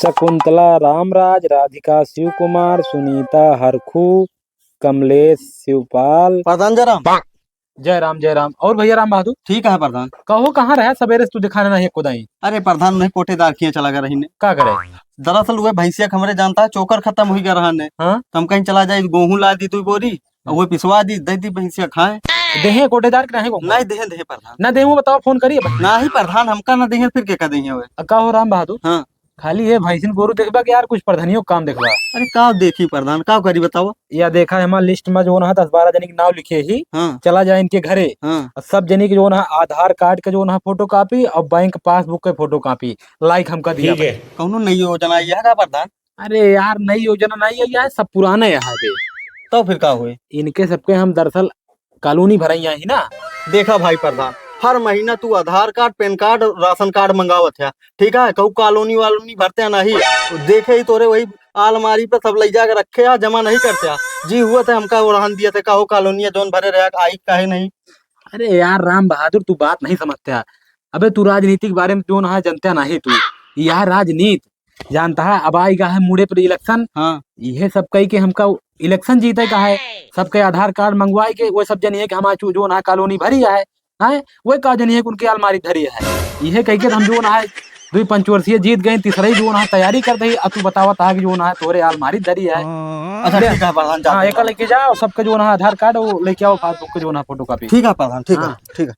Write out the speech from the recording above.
शकुंतला रामराज, राधिका शिव कुमार, सुनीता हरखू, कमलेश शिवपाल। प्रधान जयराम। जय राम। और भैया राम बहादुर ठीक है प्रधान। कहो कहाँ रहा सवेरे से तू दिखाने नहीं खुदाई। अरे प्रधान नहीं पोटेदार किए चला गया रही ने। क्या करे। दरअसल वह भैंसिया हमरे जानता है चोकर खत्म हो गया रहा ने। हाँ तो हम कहीं चला जाए गेहूं ला दी तू बोरी और वो पिसवा दी दे दी भैंसिया खाए। देहे कोटेदार के नहीं नहीं देहे देहे प्रधान। ना देहूं बताओ फोन करिए ना ही प्रधान हमका ना देहे फिर क्या देंगे वे। कहो राम बहादुर हाँ खाली है भैंसिन गोरू देखबा कि यार कुछ प्रधानियों काम देखबा। अरे का देखी प्रधान का करी बताओ। या देखा है हमारे लिस्ट में जो ना 10-12 जने के नाम लिखे ही। हाँ चला जाए इनके घरे। हाँ और सब जने के जो ना आधार कार्ड के जो ना फोटो कॉपी और बैंक पासबुक के फोटो कॉपी लाइक हमका दिया। कौनो नई योजना आई है का प्रधान। अरे यार नई योजना नहीं है यार सब पुराने यहाँ पे। तो फिर का हुए। इनके सबके हम दरअसल कॉलोनी भरैया ही ना। देखा भाई प्रधान हर महीना तू Aadhaar card PAN card ration card मंगावत है ठीक है कहू कॉलोनी वालोनी भरते हैं नहीं देखे ही तोरे वही अलमारी पे सब ले जाकर रखे है जमा नहीं करते है। जी हुआ थे हमका उड़ान दिया थे कहो कॉलोनी जोन भरे रहे आई काहे नहीं। अरे यार राम बहादुर तू बात नहीं समझता। अबे तू राजनीति के बारे में जो ना जानता नहीं तू। यह राजनीति जानता है अब आएगा है मुड़े पर इलेक्शन। हाँ यह सब कही के हमका इलेक्शन जीते का है। सबके आधार कार्ड मंगवाए के वो सब जनिए कि हमारा जो ना कॉलोनी भरी है वही का जनिए उनकी अलमारी धरी है। यह कह के हम जो ना है 2 पंचवर्षीय जीत गए तीसरा जो ना तैयारी कर दही तू बतावा था कि जो ना तोरे अलमारी धरी है। अच्छा ठीक है प्रधान हाँ एक लेके जाओ सबके जो ना आधार कार्ड वो लेके आओ पासबुक के जो ना फोटो कॉपी। ठीक है प्रधान ठीक है ठीक है।